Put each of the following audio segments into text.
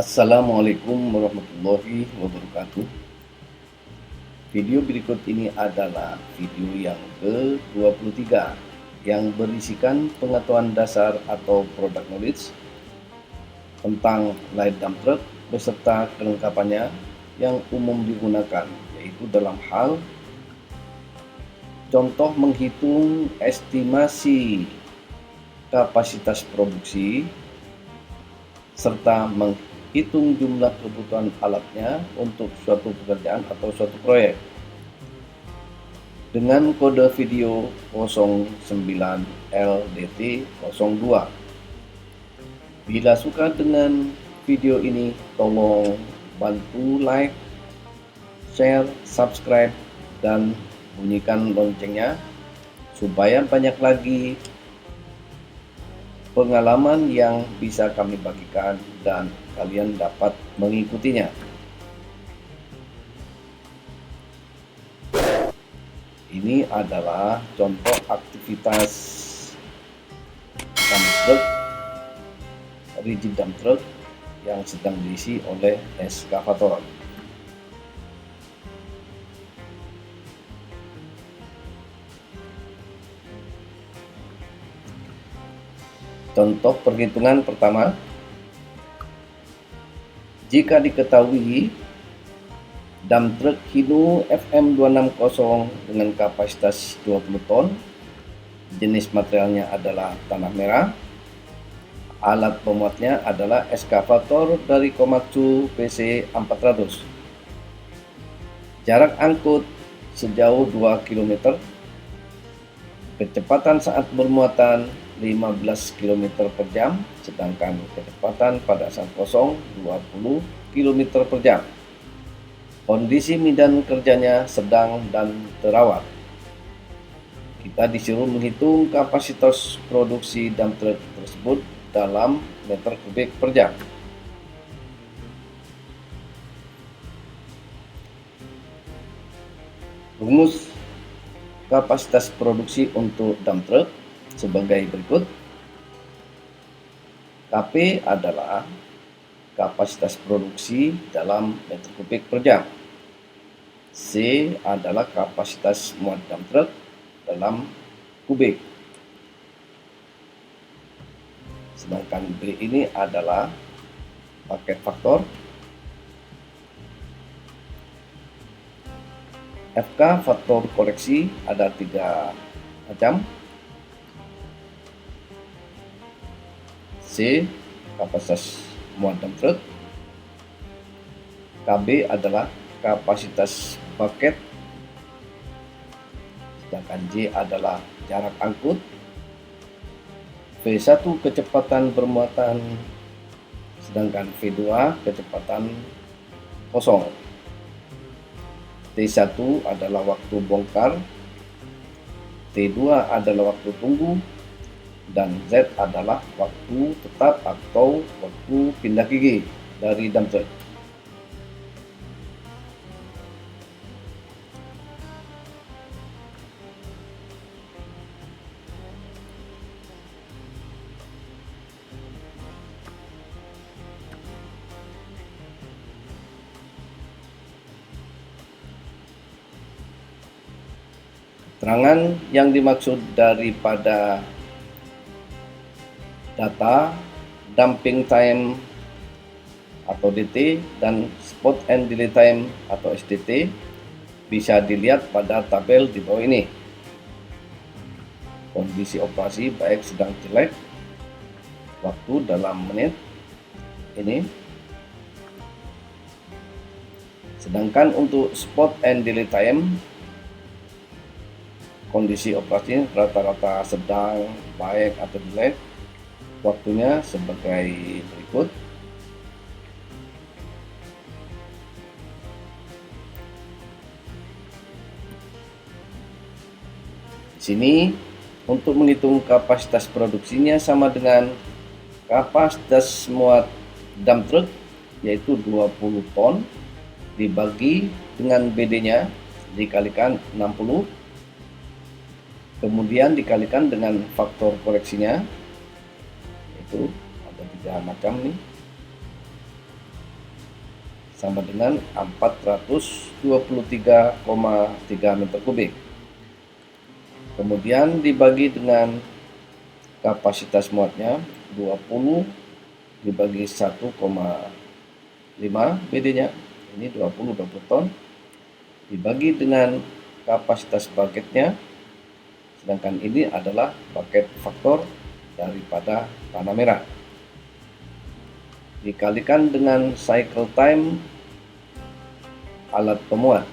Assalamualaikum warahmatullahi wabarakatuh. Video berikut ini adalah video yang ke-23 yang berisikan pengetahuan dasar atau product knowledge tentang light dump truck beserta kelengkapannya yang umum digunakan, yaitu dalam hal contoh menghitung estimasi kapasitas produksi serta menghitung jumlah kebutuhan alatnya untuk suatu pekerjaan atau suatu proyek dengan kode video 09LDT02. Bila suka dengan video ini, tolong bantu like, share, subscribe, dan bunyikan loncengnya supaya banyak lagi pengalaman yang bisa kami bagikan dan kalian dapat mengikutinya. Ini adalah contoh aktivitas dump truck, rigid dump truck yang sedang diisi oleh eskavator. Contoh perhitungan pertama, jika diketahui dump truck Hino FM260 dengan kapasitas 20 ton, jenis materialnya adalah tanah merah, alat pemuatnya adalah eskavator dari Komatsu PC400, jarak angkut sejauh 2 km, kecepatan saat bermuatan 15 km per jam, sedangkan kecepatan pada saat kosong 20 km per jam. Kondisi medan kerjanya sedang dan terawat. Kita disuruh menghitung kapasitas produksi dump truck tersebut dalam meter kubik per jam. Rumus kapasitas produksi untuk dump truck sebagai berikut. KP adalah kapasitas produksi dalam meter kubik per jam. C adalah kapasitas muat dump truck dalam kubik. Sedangkan B ini adalah paket faktor. FK faktor koreksi ada 3 macam. C kapasitas muat dump truck. KB adalah kapasitas paket, sedangkan J adalah jarak angkut. V1 kecepatan bermuatan, sedangkan V2 kecepatan kosong. T1 adalah waktu bongkar, T2 adalah waktu tunggu, dan Z adalah waktu tetap atau waktu pindah gigi dari dump truck. Keterangan yang dimaksud daripada data dumping time atau DT dan spot and delay time atau SDT bisa dilihat pada tabel di bawah ini. Kondisi operasi baik sedang jelek, waktu dalam menit ini. Sedangkan untuk spot and delay time, kondisi operasi rata-rata sedang, baik atau jelek, waktunya sebagai berikut. Di sini untuk menghitung kapasitas produksinya sama dengan kapasitas muat dump truck, yaitu 20 ton dibagi dengan BD-nya dikalikan 60, kemudian dikalikan dengan faktor koreksinya, yaitu ada 3 macam nih. sama dengan 423,3 meter kubik. Kemudian dibagi dengan kapasitas muatnya 20 dibagi 1,5 BD-nya, ini 20 ton, dibagi dengan kapasitas bucketnya, sedangkan ini adalah bucket faktor daripada tanah merah, dikalikan dengan cycle time alat pemuat,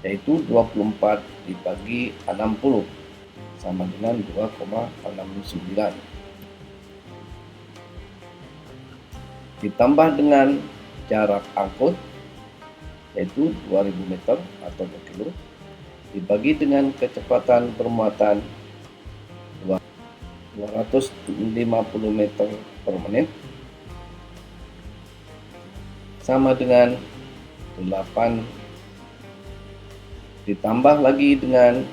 yaitu 24 dibagi 60 sama dengan 2,69. Ditambah dengan jarak angkut, yaitu 2000 meter atau 2 kilo, dibagi dengan kecepatan permuatan 250 meter per menit, sama dengan 8, ditambah lagi dengan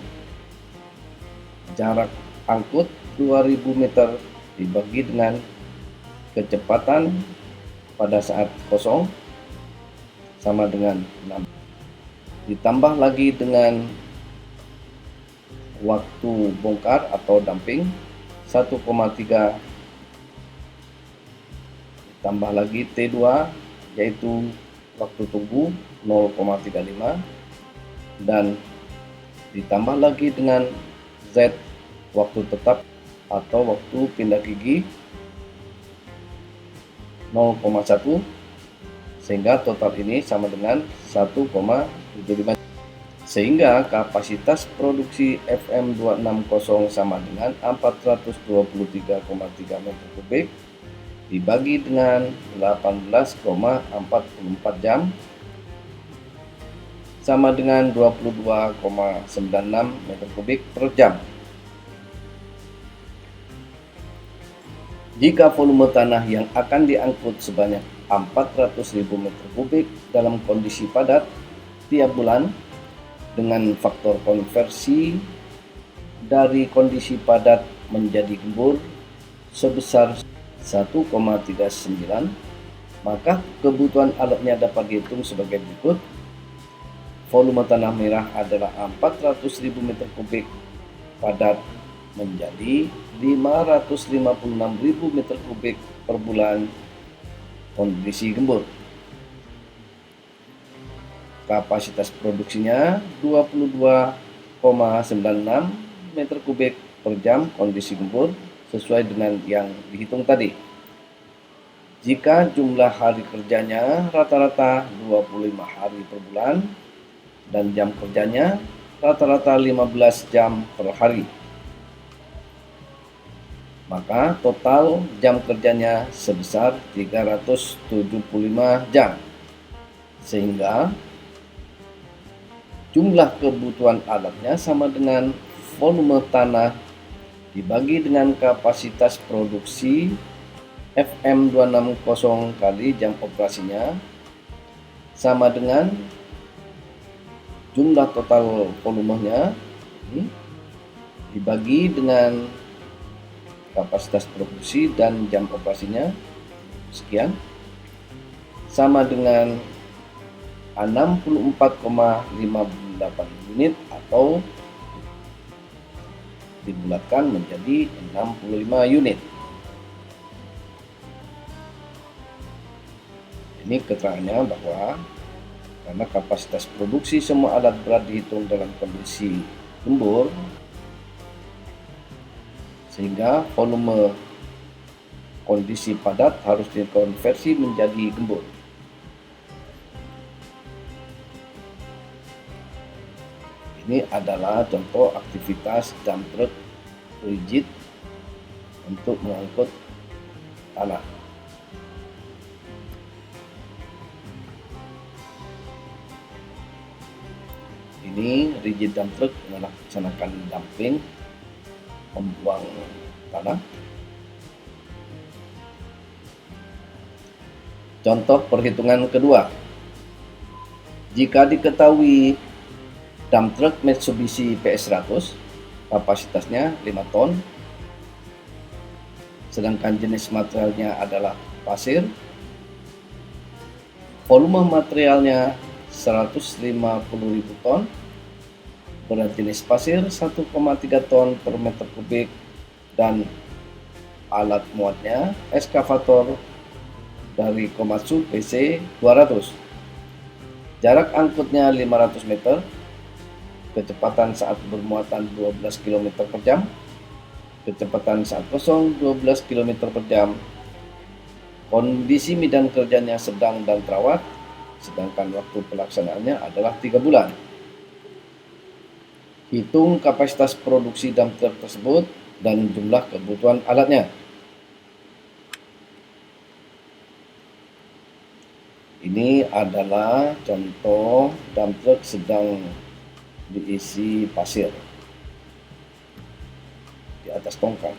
jarak angkut 2000 meter dibagi dengan kecepatan pada saat kosong sama dengan 6, ditambah lagi dengan waktu bongkar atau dumping 1,3, ditambah lagi T2 yaitu waktu tunggu 0,35, dan ditambah lagi dengan Z waktu tetap atau waktu pindah gigi 0,1, sehingga total ini sama dengan 1,75, sehingga kapasitas produksi FM260 sama dengan 423,3 meter kubik dibagi dengan 18,44 jam sama dengan 22,96 meter kubik per jam. Jika volume tanah yang akan diangkut sebanyak 400.000 meter kubik dalam kondisi padat tiap bulan dengan faktor konversi dari kondisi padat menjadi gembur sebesar 1,39, maka kebutuhan alatnya dapat dihitung sebagai berikut. Volume tanah merah adalah 400.000 meter kubik padat menjadi 556.000 meter kubik per bulan kondisi gembur. Kapasitas produksinya 22,96 meter kubik per jam kondisi gembur sesuai dengan yang dihitung tadi. Jika jumlah hari kerjanya rata-rata 25 hari per bulan dan jam kerjanya rata-rata 15 jam per hari, maka total jam kerjanya sebesar 375 jam, sehingga jumlah kebutuhan alatnya sama dengan volume tanah dibagi dengan kapasitas produksi FM260 kali jam operasinya sama dengan jumlah total volumenya dibagi dengan kapasitas produksi dan jam operasinya sekian, sama dengan 64,58 unit atau dibulatkan menjadi 65 unit. Ini keterangannya bahwa karena kapasitas produksi semua alat berat dihitung dalam kondisi gembur, sehingga volume kondisi padat harus dikonversi menjadi gembur. Ini adalah contoh aktivitas dump truck rigid untuk mengangkut tanah. Ini rigid dump truck melaksanakan dumping, membuang tanah. Contoh perhitungan kedua. Jika diketahui dump truck Mitsubishi PS100 kapasitasnya 5 ton, sedangkan jenis materialnya adalah pasir. Volume materialnya 150.000 ton. Berat jenis pasir 1,3 ton per meter kubik. Dan alat muatnya eskavator dari Komatsu PC 200. Jarak angkutnya 500 meter. Kecepatan saat bermuatan 12 km per jam. Kecepatan saat kosong 12 km per jam. Kondisi medan kerjanya sedang dan terawat, sedangkan waktu pelaksanaannya adalah 3 bulan. Hitung kapasitas produksi dump truck tersebut dan jumlah kebutuhan alatnya. Ini adalah contoh dump truck sedang diisi pasir di atas tongkang.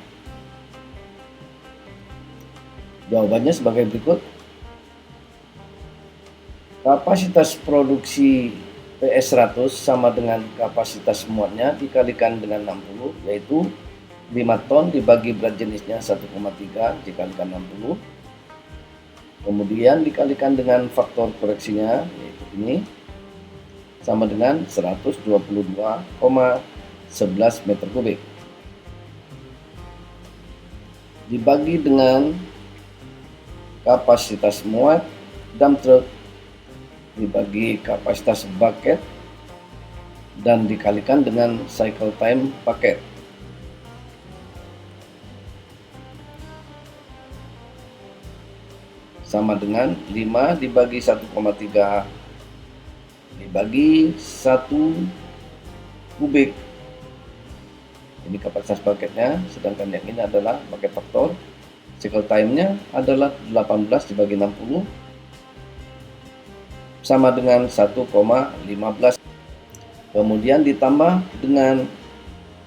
Jawabannya sebagai berikut. Kapasitas produksi PS100 sama dengan kapasitas muatnya dikalikan dengan 60, yaitu 5 ton dibagi berat jenisnya 1,3 dikalikan 60. Kemudian dikalikan dengan faktor koreksinya, yaitu ini, sama dengan 122,11 meter kubik. Dibagi dengan kapasitas muat dump truck dibagi kapasitas bucket dan dikalikan dengan cycle time bucket. Sama dengan 5 dibagi 1,3 dibagi 1 kubik. Ini kapasitas bucketnya, sedangkan yang ini adalah bucket faktor. Cycle time-nya adalah 18 dibagi 60 sama dengan 1,15. Kemudian ditambah dengan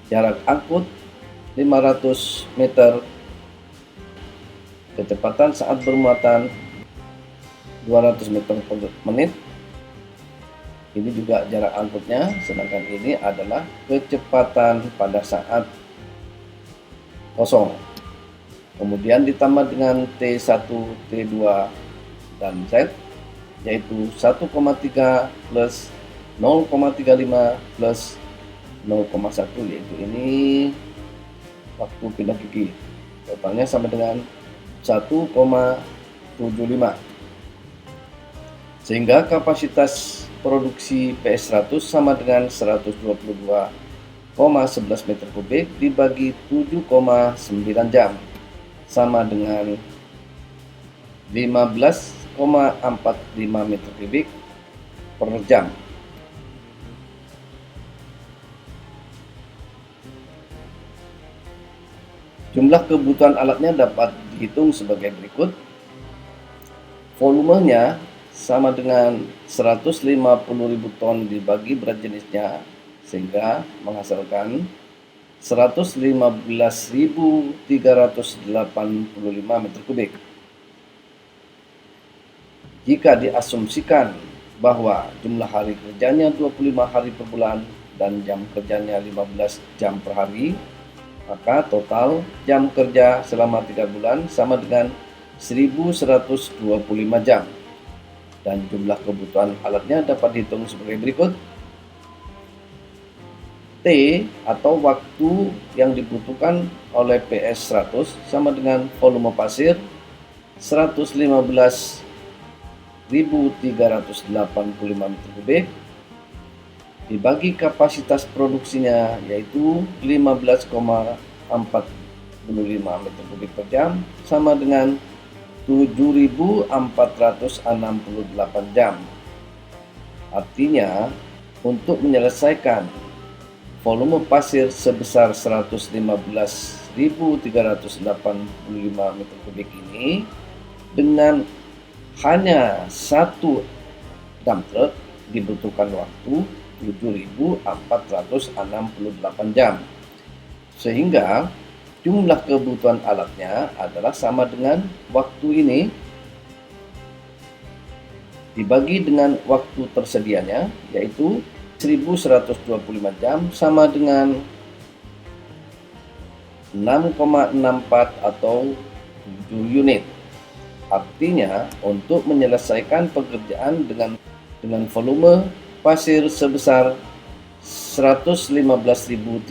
jarak angkut 500 meter, kecepatan saat bermuatan 200 meter per menit. Ini juga jarak angkutnya, sedangkan ini adalah kecepatan pada saat kosong. Kemudian ditambah dengan T1, T2, dan Z, yaitu 1,3 plus 0,35 plus 0,1, yaitu ini waktu pindah gigi. Totalnya sama dengan 1,75. Sehingga kapasitas produksi PS100 sama dengan 122,11 meter kubik dibagi 7,9 jam sama dengan 15,45 meter kubik per jam. Jumlah kebutuhan alatnya dapat dihitung sebagai berikut. Volumenya sama dengan 150.000 ton dibagi berat jenisnya, sehingga menghasilkan 115.385 meter kubik. Jika diasumsikan bahwa jumlah hari kerjanya 25 hari per bulan dan jam kerjanya 15 jam per hari, maka total jam kerja selama 3 bulan sama dengan 1.125 jam. Dan jumlah kebutuhan alatnya dapat dihitung sebagai berikut. T atau waktu yang dibutuhkan oleh PS100 sama dengan volume pasir 115.385 meter kubik dibagi kapasitas produksinya, yaitu 15,45 meter kubik per jam sama dengan 7.468 jam. Artinya, untuk menyelesaikan volume pasir sebesar 115.385 meter kubik ini dengan hanya satu dump truck dibutuhkan waktu 7.468 jam. Sehingga jumlah kebutuhan alatnya adalah sama dengan waktu ini dibagi dengan waktu tersedianya, yaitu 1.125 jam sama dengan 6,64 atau 7 unit. Artinya, untuk menyelesaikan pekerjaan dengan volume pasir sebesar 115.385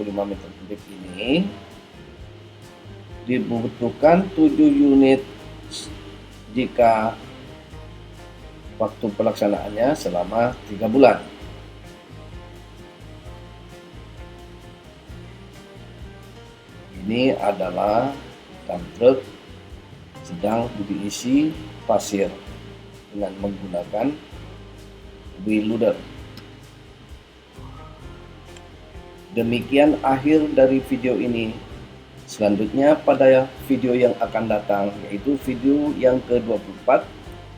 meter kubik ini dibutuhkan 7 unit jika waktu pelaksanaannya selama 3 bulan. Ini adalah dump truck sedang diisi pasir dengan menggunakan wheel loader. Demikian akhir dari video ini. Selanjutnya pada video yang akan datang, yaitu video yang ke-24,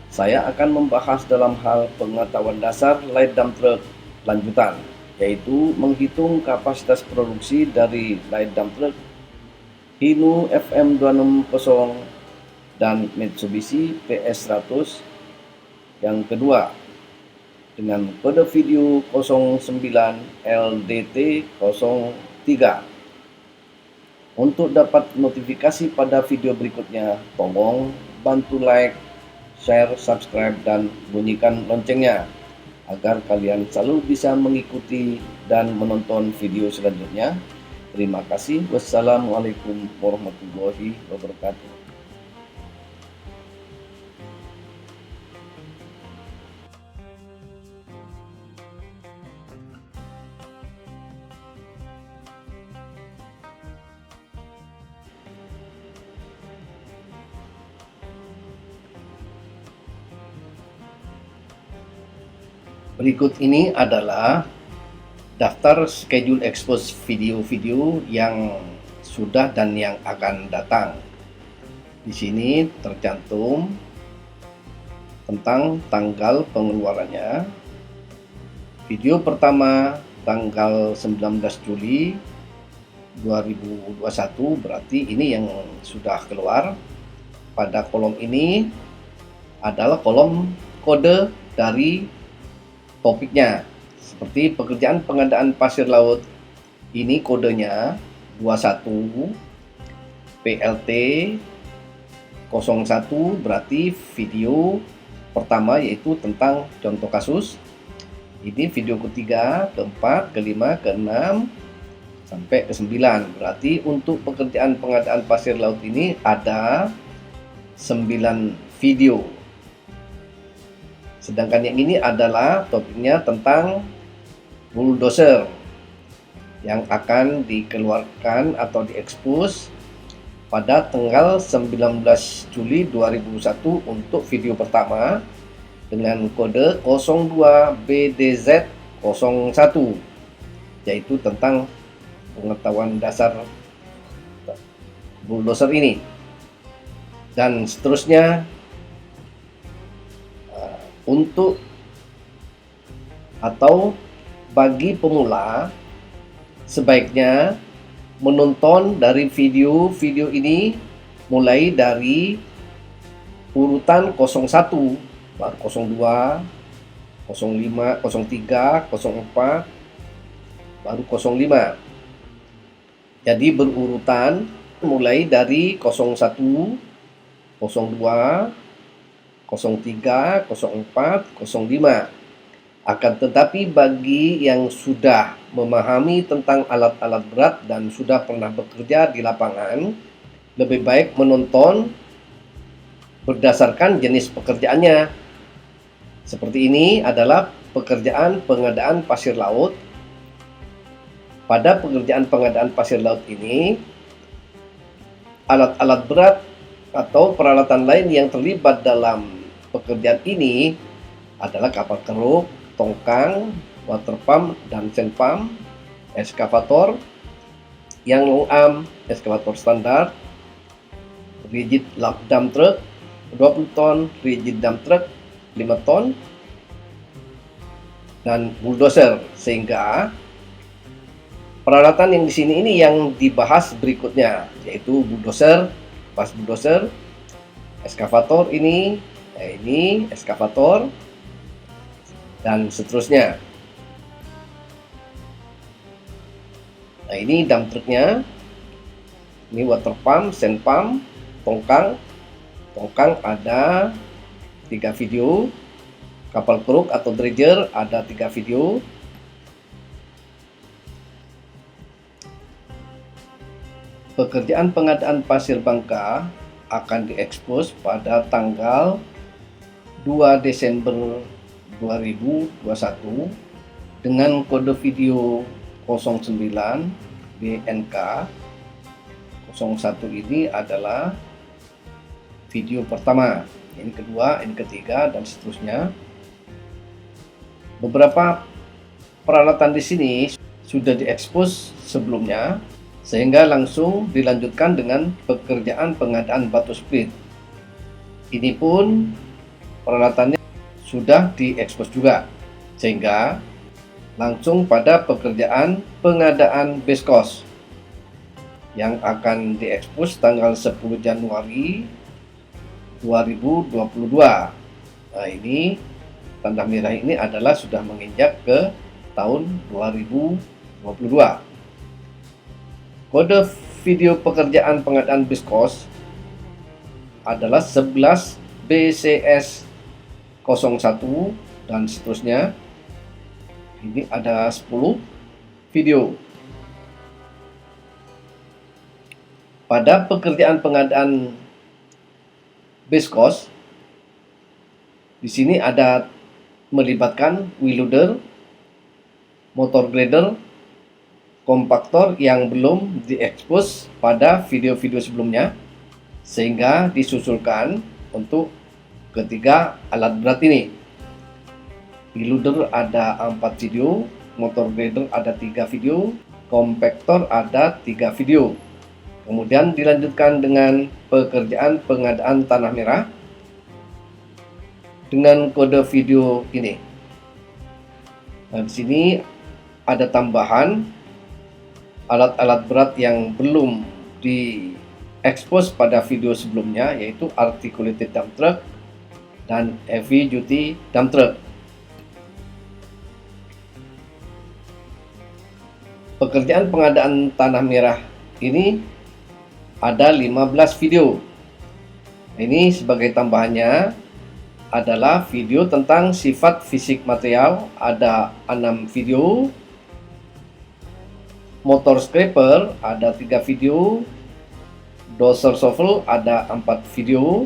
saya akan membahas dalam hal pengetahuan dasar light dump truck lanjutan, yaitu menghitung kapasitas produksi dari light dump truck Hino FM260 dan Mitsubishi PS100 yang kedua dengan kode video 09 LDT03. Untuk dapat notifikasi pada video berikutnya, tolong bantu like, share, subscribe, dan bunyikan loncengnya agar kalian selalu bisa mengikuti dan menonton video selanjutnya. Terima kasih. Wassalamualaikum warahmatullahi wabarakatuh. Berikut ini adalah daftar schedule expose video-video yang sudah dan yang akan datang. Di sini tercantum tentang tanggal pengeluarannya. Video pertama tanggal 19 Juli 2021, berarti ini yang sudah keluar. Pada kolom ini adalah kolom kode dari topiknya. Seperti pekerjaan pengadaan pasir laut, ini kodenya 21 PLT 01, berarti video pertama yaitu tentang contoh kasus. Ini video ketiga, keempat, kelima, keenam, sampai ke-9. Berarti untuk pekerjaan pengadaan pasir laut ini ada 9 video. Sedangkan yang ini adalah topiknya tentang bulldozer yang akan dikeluarkan atau diekspos pada tanggal 19 Juli 2001 untuk video pertama dengan kode 02BDZ01, yaitu tentang pengetahuan dasar bulldozer ini. Dan seterusnya untuk atau bagi pemula, sebaiknya menonton dari video-video ini mulai dari urutan 01, baru 02, 05, 03, 04, baru 05. Jadi berurutan mulai dari 01, 02, 03, 04, 05. Akan tetapi bagi yang sudah memahami tentang alat-alat berat dan sudah pernah bekerja di lapangan, lebih baik menonton berdasarkan jenis pekerjaannya. Seperti ini adalah pekerjaan pengadaan pasir laut. Pada pekerjaan pengadaan pasir laut ini, alat-alat berat atau peralatan lain yang terlibat dalam pekerjaan ini adalah kapal keruk, tongkang, water pump dan sand pump, eskavator, yang long arm, eskavator standar, rigid dump truck 20 ton, rigid dump truck 5 ton, dan bulldozer. Sehingga peralatan yang di sini ini yang dibahas berikutnya, yaitu bulldozer, pas bulldozer, eskavator ini eskavator, dan seterusnya. Nah, ini dump trucknya, ini water pump, sand pump, tongkang, Tongkang ada 3 video, kapal keruk atau dredger ada 3 video. Pekerjaan pengadaan pasir Bangka akan diekspos pada tanggal 2 Desember 2021 dengan kode video 09 BNK 01. Ini adalah video pertama, ini kedua, ini ketiga, dan seterusnya. Beberapa peralatan di sini sudah diekspos sebelumnya, sehingga langsung dilanjutkan dengan pekerjaan pengadaan batu split. Ini pun peralatannya sudah diekspos juga, sehingga langsung pada pekerjaan pengadaan base cost yang akan diekspos tanggal 10 Januari 2022. Nah, ini tanda merah ini adalah sudah menginjak ke tahun 2022. Kode video pekerjaan pengadaan base cost adalah 11 BCS 01 dan seterusnya. Ini ada 10 video. Pada pekerjaan pengadaan base cost, di sini ada melibatkan wheel loader, motor grader, kompaktor yang belum diekspos pada video-video sebelumnya, sehingga disusulkan untuk ketiga alat berat ini. Wheel loader ada 4 video, motor grader ada 3 video, kompaktor ada 3 video. Kemudian dilanjutkan dengan pekerjaan pengadaan tanah merah dengan kode video ini. Nah, di sini ada tambahan alat-alat berat yang belum diekspos pada video sebelumnya, yaitu articulated dump truck dan heavy duty dump truck. Pekerjaan pengadaan tanah merah ini ada 15 video. Ini sebagai tambahannya adalah video tentang sifat fisik material, ada 6 video. Motor scraper ada 3 video, dozer shovel ada 4 video.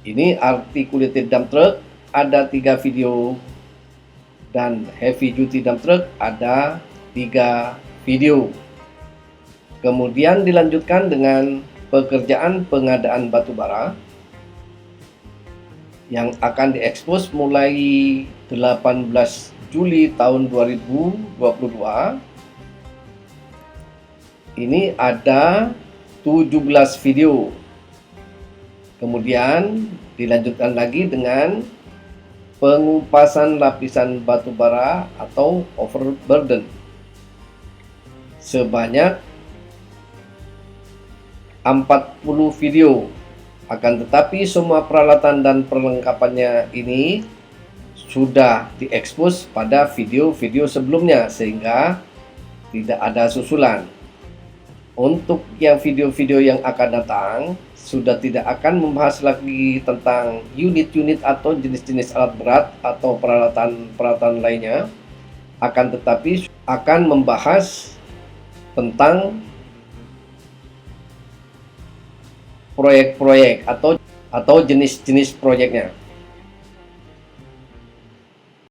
Ini articulated dump truck ada 3 video, dan heavy duty dump truck ada 3 video. Kemudian dilanjutkan dengan pekerjaan pengadaan batu bara yang akan diekspos mulai 18 Juli tahun 2022. Ini ada 17 video. Kemudian dilanjutkan lagi dengan pengupasan lapisan batu bara atau overburden sebanyak 40 video. Akan tetapi semua peralatan dan perlengkapannya ini sudah diekspos pada video-video sebelumnya, sehingga tidak ada susulan. Untuk yang video-video yang akan datang sudah tidak akan membahas lagi tentang unit-unit atau jenis-jenis alat berat atau peralatan lainnya, akan tetapi akan membahas tentang proyek-proyek atau jenis-jenis proyeknya.